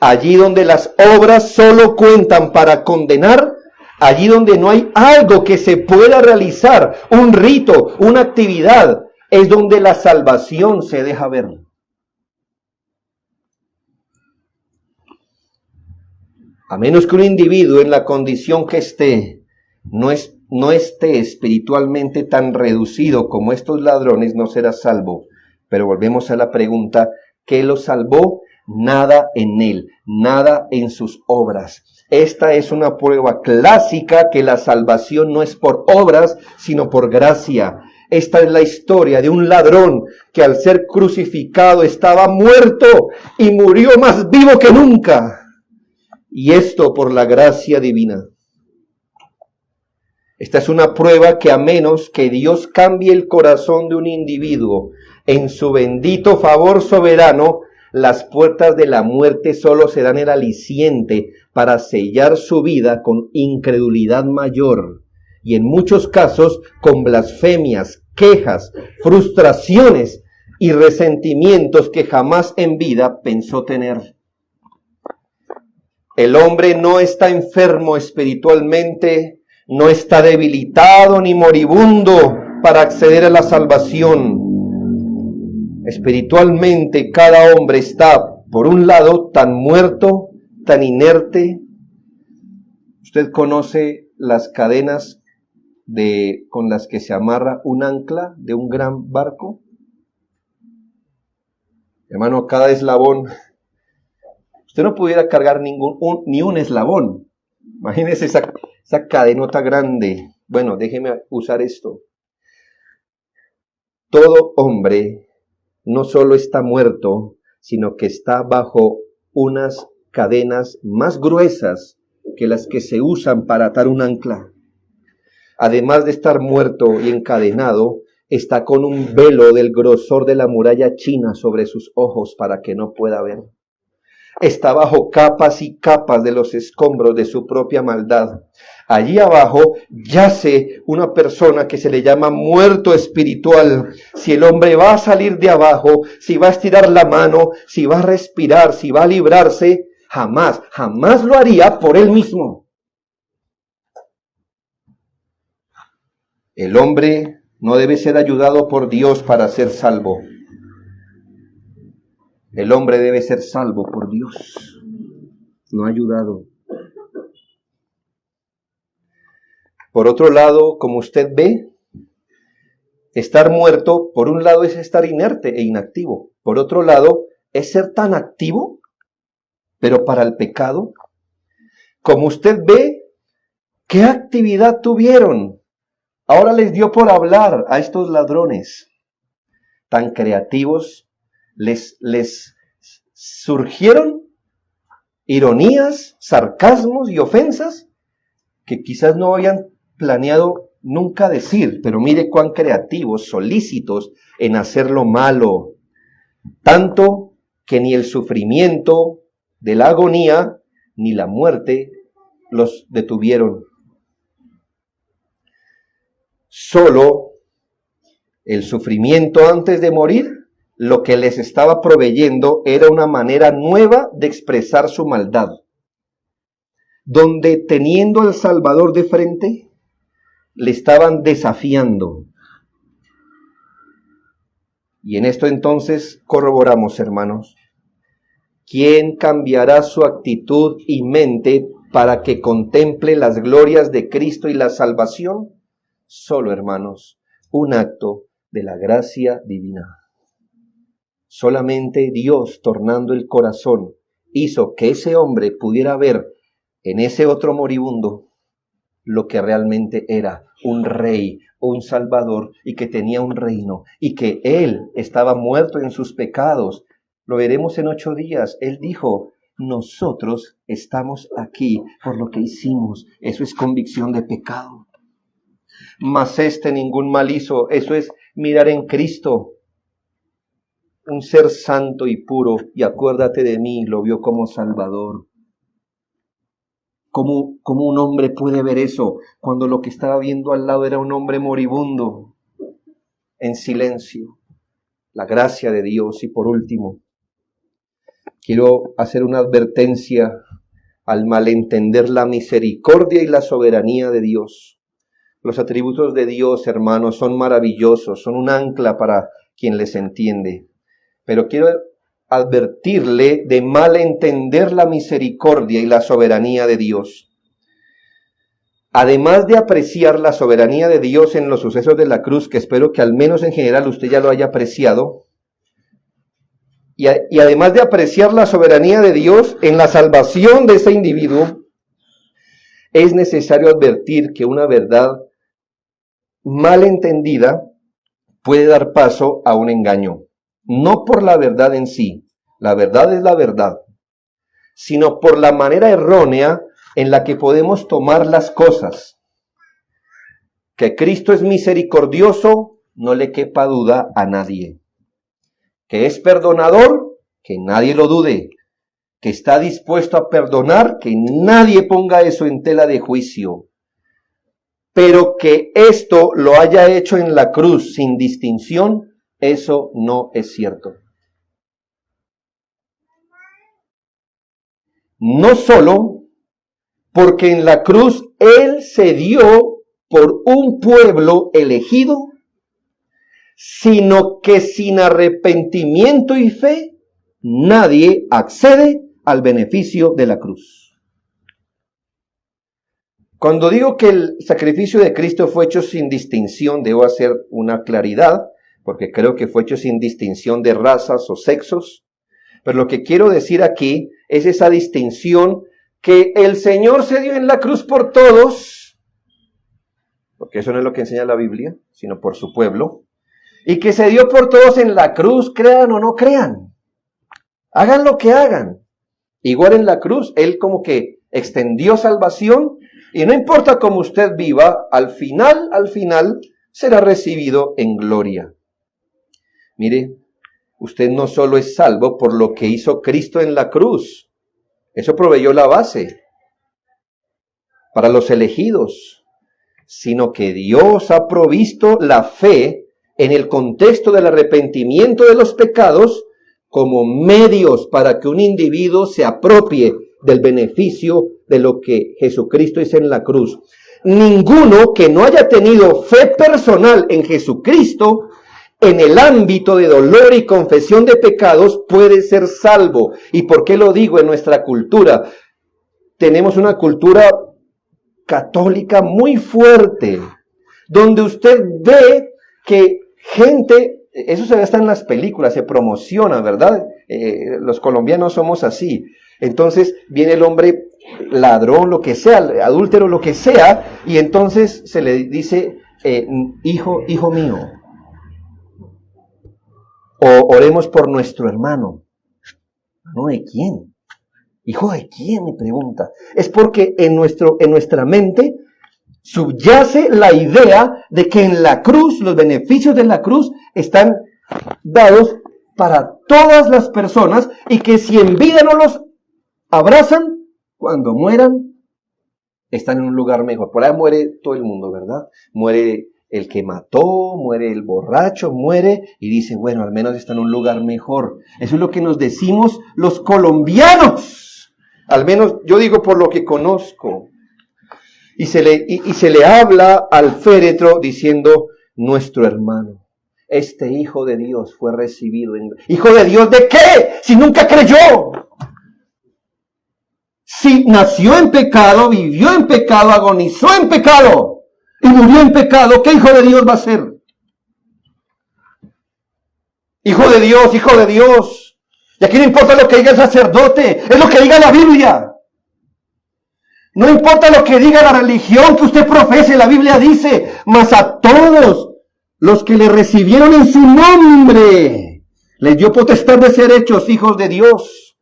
Allí donde las obras solo cuentan para condenar, allí donde no hay algo que se pueda realizar, un rito, una actividad, es donde la salvación se deja ver. A menos que un individuo en la condición que esté, no esté espiritualmente tan reducido como estos ladrones, no será salvo. Pero volvemos a la pregunta, ¿qué lo salvó? Nada en él, nada en sus obras. Esta es una prueba clásica que la salvación no es por obras, sino por gracia. Esta es la historia de un ladrón que al ser crucificado estaba muerto y murió más vivo que nunca. Y esto por la gracia divina. Esta es una prueba que a menos que Dios cambie el corazón de un individuo en su bendito favor soberano, las puertas de la muerte solo serán el aliciente para sellar su vida con incredulidad mayor y en muchos casos con blasfemias, quejas, frustraciones y resentimientos que jamás en vida pensó tener. El hombre no está enfermo espiritualmente, no está debilitado ni moribundo para acceder a la salvación. Espiritualmente cada hombre está, por un lado, tan muerto, tan inerte. ¿Usted conoce las cadenas con las que se amarra un ancla de un gran barco? Hermano, cada eslabón, usted no pudiera cargar ni un eslabón. Imagínese esa cadenota grande. Bueno, déjeme usar esto. Todo hombre no solo está muerto, sino que está bajo unas cadenas más gruesas que las que se usan para atar un ancla. Además de estar muerto y encadenado, está con un velo del grosor de la muralla china sobre sus ojos para que no pueda ver. Está bajo capas y capas de los escombros de su propia maldad. Allí abajo yace una persona que se le llama muerto espiritual. Si el hombre va a salir de abajo, si va a estirar la mano, si va a respirar, si va a librarse, jamás lo haría por él mismo. El hombre no debe ser ayudado por Dios para ser salvo. El hombre debe ser salvo por Dios, no ayudado. Por otro lado, como usted ve, estar muerto, por un lado es estar inerte e inactivo. Por otro lado, es ser tan activo, pero para el pecado. Como usted ve, ¿qué actividad tuvieron? Ahora les dio por hablar a estos ladrones tan creativos. Les surgieron ironías, sarcasmos y ofensas que quizás no habían planeado nunca decir, pero mire cuán creativos, solícitos en hacer lo malo, tanto que ni el sufrimiento de la agonía ni la muerte los detuvieron. Solo el sufrimiento antes de morir lo que les estaba proveyendo era una manera nueva de expresar su maldad. Donde teniendo al Salvador de frente, le estaban desafiando. Y en esto entonces corroboramos, hermanos, ¿quién cambiará su actitud y mente para que contemple las glorias de Cristo y la salvación? Solo, hermanos, un acto de la gracia divina. Solamente Dios, tornando el corazón, hizo que ese hombre pudiera ver en ese otro moribundo lo que realmente era un rey, un salvador, y que tenía un reino, y que él estaba muerto en sus pecados. Lo veremos en 8 días. Él dijo, nosotros estamos aquí por lo que hicimos. Eso es convicción de pecado. Mas ningún mal hizo. Eso es mirar en Cristo, un ser santo y puro, y acuérdate de mí, lo vio como Salvador. ¿Cómo un hombre puede ver eso cuando lo que estaba viendo al lado era un hombre moribundo, en silencio? La gracia de Dios. Y por último, quiero hacer una advertencia al malentender la misericordia y la soberanía de Dios. Los atributos de Dios, hermanos, son maravillosos, son un ancla para quien les entiende. Pero quiero advertirle de malentender la misericordia y la soberanía de Dios. Además de apreciar la soberanía de Dios en los sucesos de la cruz, que espero que al menos en general usted ya lo haya apreciado, y además de apreciar la soberanía de Dios en la salvación de ese individuo, es necesario advertir que una verdad mal entendida puede dar paso a un engaño. No por la verdad en sí, la verdad es la verdad, sino por la manera errónea en la que podemos tomar las cosas. Que Cristo es misericordioso, no le quepa duda a nadie. Que es perdonador, que nadie lo dude. Que está dispuesto a perdonar, que nadie ponga eso en tela de juicio. Pero que esto lo haya hecho en la cruz sin distinción, eso no es cierto. No solo porque en la cruz Él se dio por un pueblo elegido, sino que sin arrepentimiento y fe, nadie accede al beneficio de la cruz. Cuando digo que el sacrificio de Cristo fue hecho sin distinción, debo hacer una claridad, porque creo que fue hecho sin distinción de razas o sexos. Pero lo que quiero decir aquí es esa distinción que el Señor se dio en la cruz por todos, porque eso no es lo que enseña la Biblia, sino por su pueblo, y que se dio por todos en la cruz, crean o no crean, hagan lo que hagan. Igual en la cruz, Él como que extendió salvación, y no importa cómo usted viva, al final, será recibido en gloria. Mire, usted no solo es salvo por lo que hizo Cristo en la cruz. Eso proveyó la base para los elegidos, sino que Dios ha provisto la fe en el contexto del arrepentimiento de los pecados como medios para que un individuo se apropie del beneficio de lo que Jesucristo hizo en la cruz. Ninguno que no haya tenido fe personal en Jesucristo en el ámbito de dolor y confesión de pecados puede ser salvo. ¿Y por qué lo digo? En nuestra cultura tenemos una cultura católica muy fuerte, donde usted ve que gente, eso se ve hasta en las películas, se promociona, ¿verdad? Los colombianos somos así. Entonces viene el hombre ladrón, lo que sea, adúltero, lo que sea, y entonces se le dice, hijo mío, o oremos por nuestro hermano. ¿No de quién? ¿Hijo de quién? Me pregunta. Es porque en nuestra mente subyace la idea de que en la cruz, los beneficios de la cruz están dados para todas las personas y que si en vida no los abrazan, cuando mueran, están en un lugar mejor. Por ahí muere todo el mundo, ¿verdad? Muere el que mató, muere el borracho, muere y dice, bueno, al menos está en un lugar mejor. Eso es lo que nos decimos los colombianos. Al menos yo digo por lo que conozco. Y se le habla al féretro diciendo, nuestro hermano, este Hijo de Dios fue recibido en... ¿Hijo de Dios de qué? Si nunca creyó. Si nació en pecado, vivió en pecado, agonizó en pecado y murió en pecado, ¿qué hijo de Dios va a ser? Hijo de Dios, hijo de Dios. Y aquí no importa lo que diga el sacerdote, es lo que diga la Biblia. No importa lo que diga la religión que usted profese, la Biblia dice, mas a todos los que le recibieron en su nombre, les dio potestad de ser hechos hijos de Dios.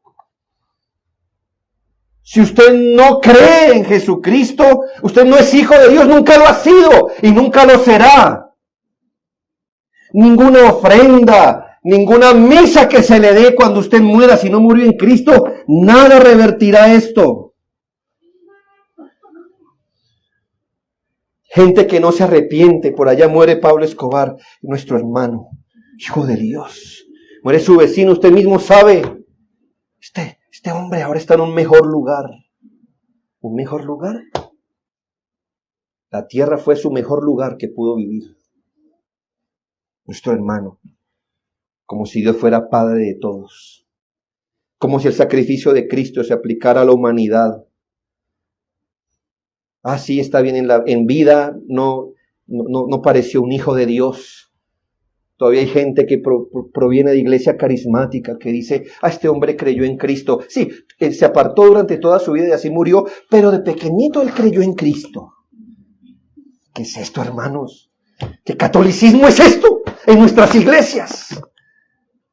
Si usted no cree en Jesucristo, usted no es hijo de Dios, nunca lo ha sido y nunca lo será. Ninguna ofrenda, ninguna misa que se le dé cuando usted muera, si no murió en Cristo, nada revertirá esto. Gente que no se arrepiente, por allá muere Pablo Escobar, nuestro hermano, hijo de Dios. Muere su vecino, usted mismo sabe. Este hombre ahora está en un mejor lugar. ¿Un mejor lugar? La tierra fue su mejor lugar que pudo vivir. Nuestro hermano. Como si Dios fuera Padre de todos. Como si el sacrificio de Cristo se aplicara a la humanidad. Ah, sí, está bien, en vida no pareció un hijo de Dios. Todavía hay gente que proviene de iglesia carismática que dice, este hombre creyó en Cristo. Sí, él se apartó durante toda su vida y así murió, pero de pequeñito él creyó en Cristo. ¿Qué es esto, hermanos? ¿Qué catolicismo es esto en nuestras iglesias?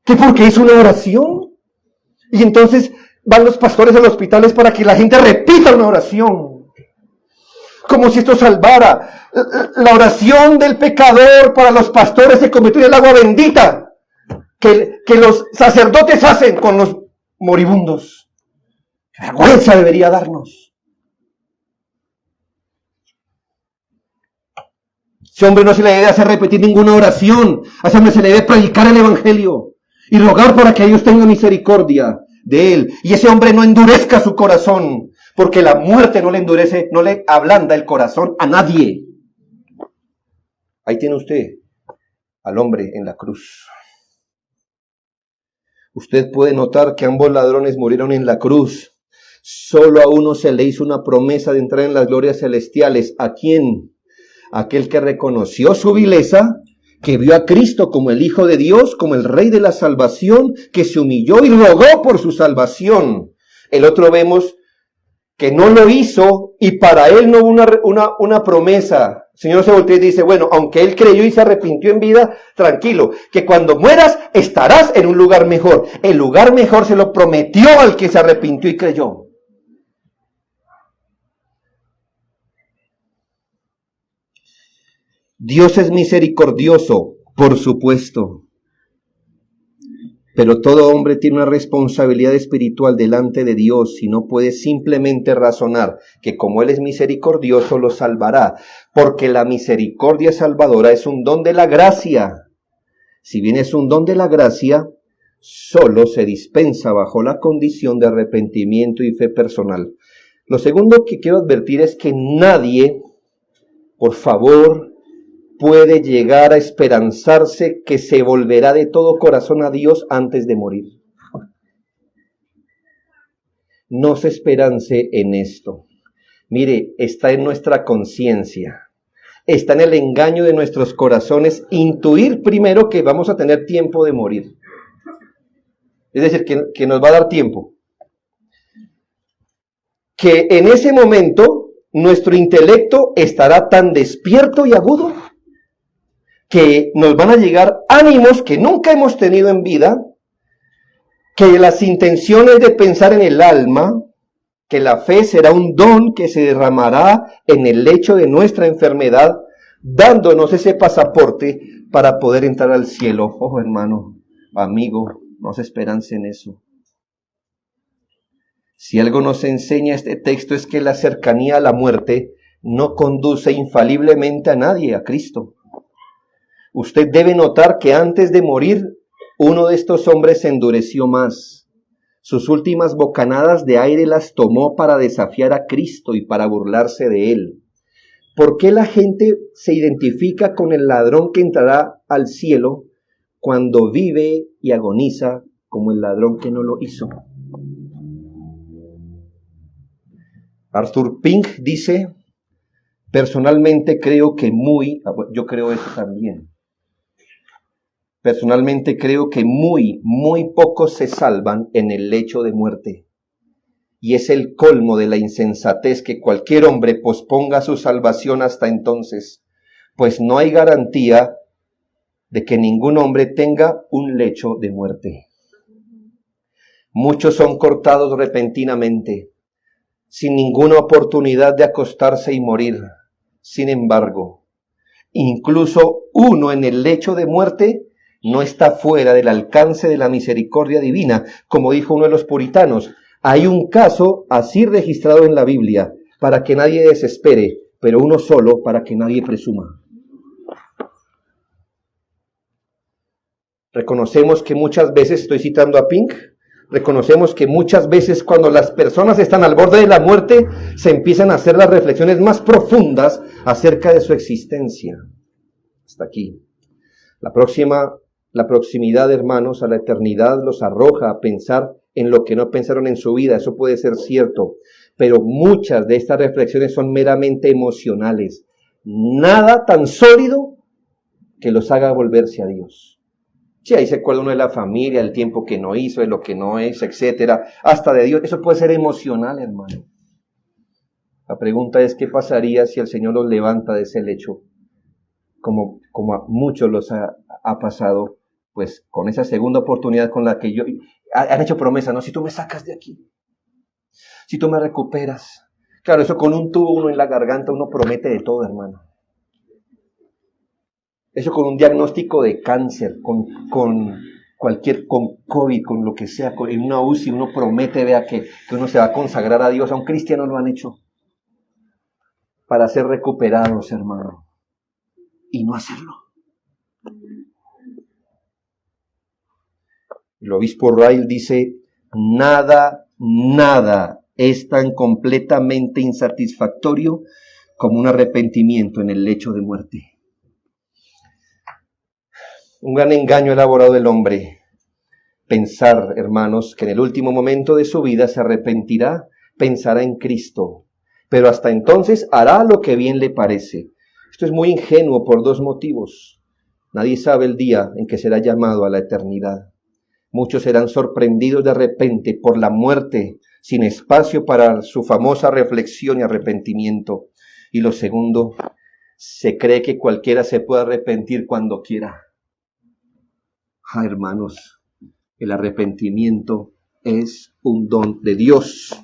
¿Qué porque es una oración? Y entonces van los pastores a los hospitales para que la gente repita una oración. Como si esto salvara. La oración del pecador para los pastores se convirtió en el agua bendita que los sacerdotes hacen con los moribundos. ¡Qué vergüenza debería darnos! Ese hombre no se le debe hacer repetir ninguna oración. A ese hombre se le debe predicar el evangelio y rogar para que Dios tenga misericordia de él. Y ese hombre no endurezca su corazón, porque la muerte no le endurece, no le ablanda el corazón a nadie. Ahí tiene usted al hombre en la cruz. Usted puede notar que ambos ladrones murieron en la cruz. Solo a uno se le hizo una promesa de entrar en las glorias celestiales. ¿A quién? Aquel que reconoció su vileza, que vio a Cristo como el Hijo de Dios, como el Rey de la salvación, que se humilló y rogó por su salvación. El otro vemos que no lo hizo y para él no hubo una promesa. El Señor se voltea y dice, bueno, aunque él creyó y se arrepintió en vida, tranquilo, que cuando mueras estarás en un lugar mejor. El lugar mejor se lo prometió al que se arrepintió y creyó. Dios es misericordioso, por supuesto. Pero todo hombre tiene una responsabilidad espiritual delante de Dios y no puede simplemente razonar que como Él es misericordioso lo salvará, porque la misericordia salvadora es un don de la gracia. Si bien es un don de la gracia, solo se dispensa bajo la condición de arrepentimiento y fe personal. Lo segundo que quiero advertir es que nadie, por favor, puede llegar a esperanzarse que se volverá de todo corazón a Dios antes de morir. No se esperance en esto. Mire, está en nuestra conciencia, está en el engaño de nuestros corazones intuir primero que vamos a tener tiempo de morir. Es decir, que nos va a dar tiempo. Que en ese momento nuestro intelecto estará tan despierto y agudo que nos van a llegar ánimos que nunca hemos tenido en vida, que las intenciones de pensar en el alma, que la fe será un don que se derramará en el lecho de nuestra enfermedad, dándonos ese pasaporte para poder entrar al cielo. Ojo, hermano, amigo, no se esperancen en eso. Si algo nos enseña este texto es que la cercanía a la muerte no conduce infaliblemente a nadie a Cristo. Usted debe notar que antes de morir, uno de estos hombres se endureció más. Sus últimas bocanadas de aire las tomó para desafiar a Cristo y para burlarse de él. ¿Por qué la gente se identifica con el ladrón que entrará al cielo cuando vive y agoniza como el ladrón que no lo hizo? Arthur Pink dice, personalmente creo que yo creo eso también. Personalmente creo que muy pocos se salvan en el lecho de muerte. Y es el colmo de la insensatez que cualquier hombre posponga su salvación hasta entonces, pues no hay garantía de que ningún hombre tenga un lecho de muerte. Muchos son cortados repentinamente, sin ninguna oportunidad de acostarse y morir. Sin embargo, incluso uno en el lecho de muerte no está fuera del alcance de la misericordia divina, como dijo uno de los puritanos. Hay un caso así registrado en la Biblia, para que nadie desespere, pero uno solo para que nadie presuma. Reconocemos que muchas veces, estoy citando a Pink, reconocemos que muchas veces cuando las personas están al borde de la muerte, se empiezan a hacer las reflexiones más profundas acerca de su existencia. Hasta aquí. La proximidad, hermanos, a la eternidad los arroja a pensar en lo que no pensaron en su vida. Eso puede ser cierto, pero muchas de estas reflexiones son meramente emocionales. Nada tan sólido que los haga volverse a Dios. Sí, ahí se acuerda uno de la familia, del tiempo que no hizo, de lo que no es, etcétera, hasta de Dios. Eso puede ser emocional, hermano. La pregunta es, ¿qué pasaría si el Señor los levanta de ese lecho? Como a muchos los ha pasado, pues con esa segunda oportunidad con la que han hecho promesa, ¿no? Si tú me sacas de aquí, si tú me recuperas. Claro, eso con un tubo uno en la garganta, uno promete de todo, hermano. Eso con un diagnóstico de cáncer, con COVID, con lo que sea, en una UCI, uno promete, vea, que uno se va a consagrar a Dios. A un cristiano lo han hecho para ser recuperados, hermano, y no hacerlo. El obispo Ryle dice, nada es tan completamente insatisfactorio como un arrepentimiento en el lecho de muerte. Un gran engaño elaborado del hombre. Pensar, hermanos, que en el último momento de su vida se arrepentirá, pensará en Cristo, pero hasta entonces hará lo que bien le parece. Esto es muy ingenuo por dos motivos. Nadie sabe el día en que será llamado a la eternidad. Muchos serán sorprendidos de repente por la muerte, sin espacio para su famosa reflexión y arrepentimiento. Y lo segundo, se cree que cualquiera se puede arrepentir cuando quiera. Hermanos, el arrepentimiento es un don de Dios.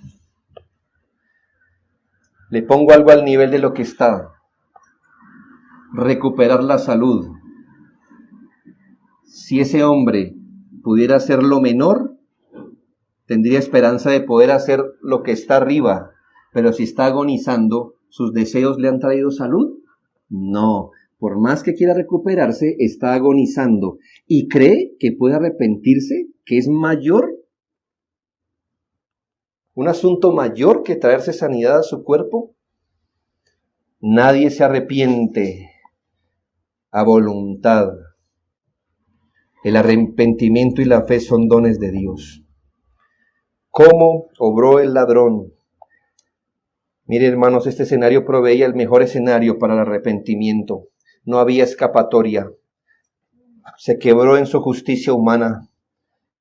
Le pongo algo al nivel de lo que está. Recuperar la salud. Si ese hombre pudiera hacer lo menor, tendría esperanza de poder hacer lo que está arriba. Pero si está agonizando, ¿sus deseos le han traído salud? No. Por más que quiera recuperarse, está agonizando. ¿Y cree que puede arrepentirse? ¿Que es mayor? ¿Un asunto mayor que traerse sanidad a su cuerpo? Nadie se arrepiente a voluntad. El arrepentimiento y la fe son dones de Dios. ¿Cómo obró el ladrón? Mire, hermanos, este escenario proveía el mejor escenario para el arrepentimiento. No había escapatoria. Se quebró en su justicia humana.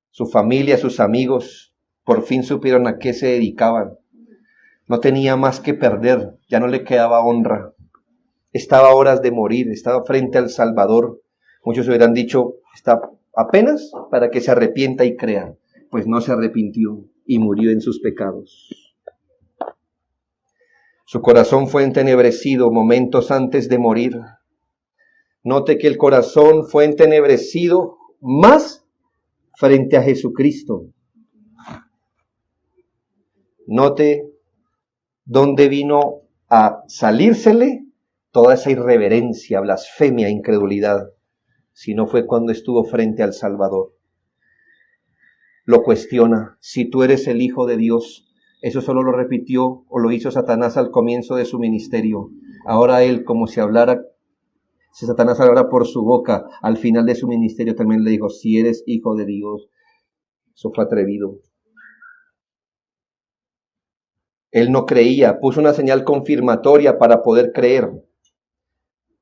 Su familia, sus amigos, por fin supieron a qué se dedicaban. No tenía más que perder, ya no le quedaba honra. Estaba a horas de morir, estaba frente al Salvador. Muchos hubieran dicho, está apenas para que se arrepienta y crea. Pues no se arrepintió y murió en sus pecados. Su corazón fue entenebrecido momentos antes de morir. Note que el corazón fue entenebrecido más frente a Jesucristo. Note dónde vino a salírsele toda esa irreverencia, blasfemia, incredulidad. sino fue cuando estuvo frente al Salvador. Lo cuestiona, si tú eres el Hijo de Dios. Eso solo lo repitió o lo hizo Satanás al comienzo de su ministerio. Ahora él, como si Satanás hablara por su boca, al final de su ministerio también le dijo, si eres Hijo de Dios. Eso fue atrevido. Él no creía, puso una señal confirmatoria para poder creer.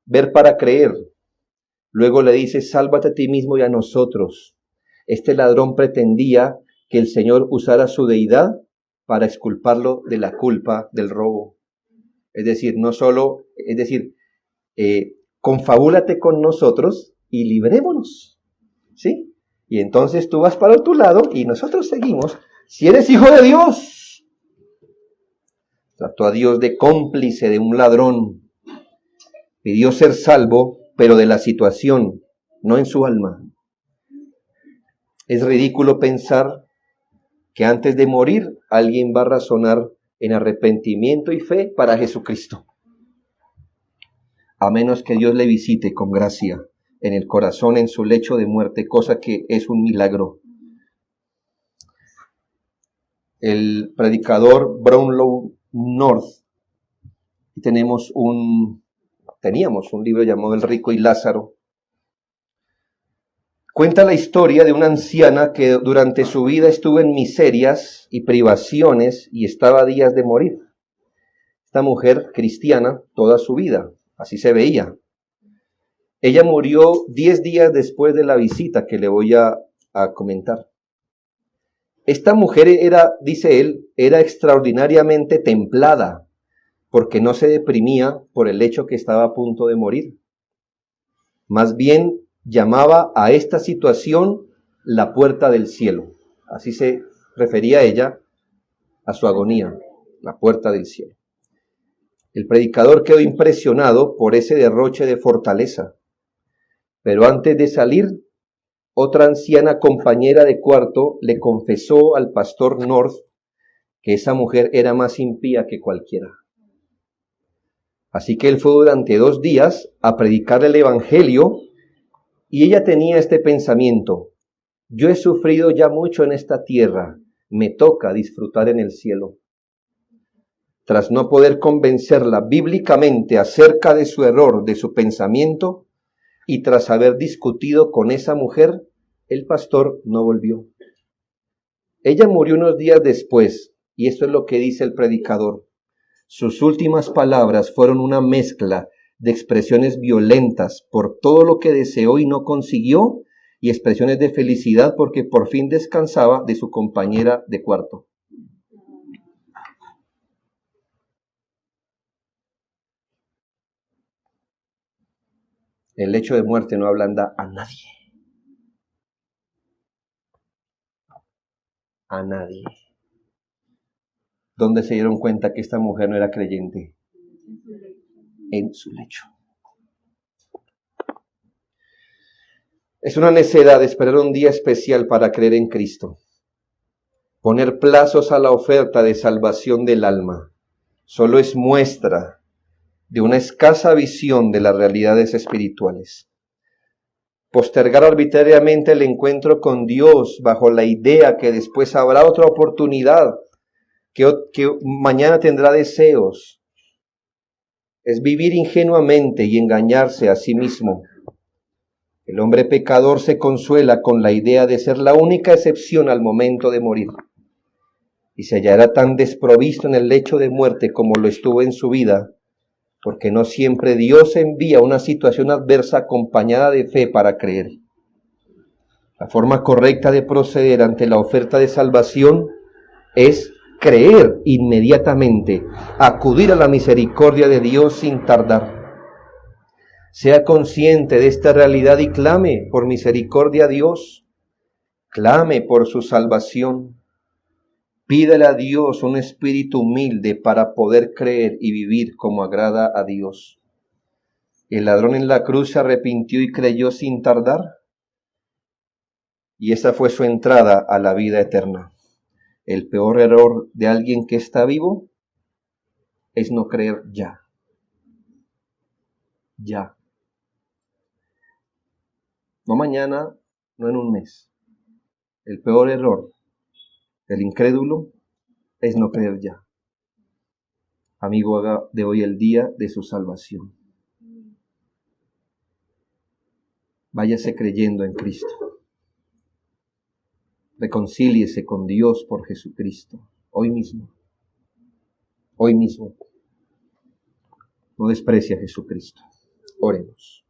Ver para creer. Luego le dice, sálvate a ti mismo y a nosotros. Este ladrón pretendía que el Señor usara su deidad para exculparlo de la culpa del robo. Es decir, confabúlate con nosotros y librémonos. ¿Sí? Y entonces tú vas para tu lado y nosotros seguimos. Si eres Hijo de Dios. Trató a Dios de cómplice de un ladrón. Pidió ser salvo, pero de la situación, no en su alma. Es ridículo pensar que antes de morir alguien va a razonar en arrepentimiento y fe para Jesucristo. A menos que Dios le visite con gracia en el corazón en su lecho de muerte, cosa que es un milagro. El predicador Brownlow North, teníamos un libro llamado El Rico y Lázaro. Cuenta la historia de una anciana que durante su vida estuvo en miserias y privaciones y estaba a días de morir. Esta mujer cristiana toda su vida, así se veía. Ella murió 10 días después de la visita que le voy a comentar. Esta mujer dice él, era extraordinariamente templada, porque no se deprimía por el hecho que estaba a punto de morir. Más bien llamaba a esta situación la puerta del cielo. Así se refería ella a su agonía, la puerta del cielo. El predicador quedó impresionado por ese derroche de fortaleza. Pero antes de salir, otra anciana compañera de cuarto le confesó al pastor North que esa mujer era más impía que cualquiera. Así que él fue durante 2 días a predicar el evangelio y ella tenía este pensamiento: yo he sufrido ya mucho en esta tierra, me toca disfrutar en el cielo. Tras no poder convencerla bíblicamente acerca de su error, de su pensamiento, y tras haber discutido con esa mujer, el pastor no volvió. Ella murió unos días después, y esto es lo que dice el predicador. Sus últimas palabras fueron una mezcla de expresiones violentas por todo lo que deseó y no consiguió, y expresiones de felicidad porque por fin descansaba de su compañera de cuarto. El lecho de muerte no ablanda a nadie. A nadie. ¿Dónde se dieron cuenta que esta mujer no era creyente? En su lecho. Es una necedad esperar un día especial para creer en Cristo. Poner plazos a la oferta de salvación del alma solo es muestra de una escasa visión de las realidades espirituales. Postergar arbitrariamente el encuentro con Dios bajo la idea que después habrá otra oportunidad, que mañana tendrá deseos, es vivir ingenuamente y engañarse a sí mismo. El hombre pecador se consuela con la idea de ser la única excepción al momento de morir, y se hallará tan desprovisto en el lecho de muerte como lo estuvo en su vida, porque no siempre Dios envía una situación adversa acompañada de fe para creer. La forma correcta de proceder ante la oferta de salvación es creer inmediatamente, acudir a la misericordia de Dios sin tardar. Sea consciente de esta realidad y clame por misericordia a Dios, clame por su salvación. Pídele a Dios un espíritu humilde para poder creer y vivir como agrada a Dios. El ladrón en la cruz se arrepintió y creyó sin tardar, y esa fue su entrada a la vida eterna. El peor error de alguien que está vivo es no creer ya. Ya. no mañana, no en un mes. El peor error del incrédulo es no creer ya. Amigo, haga de hoy el día de su salvación. Váyase creyendo en Cristo. Reconcíliese con Dios por Jesucristo. Hoy mismo. Hoy mismo. No desprecie a Jesucristo. Oremos.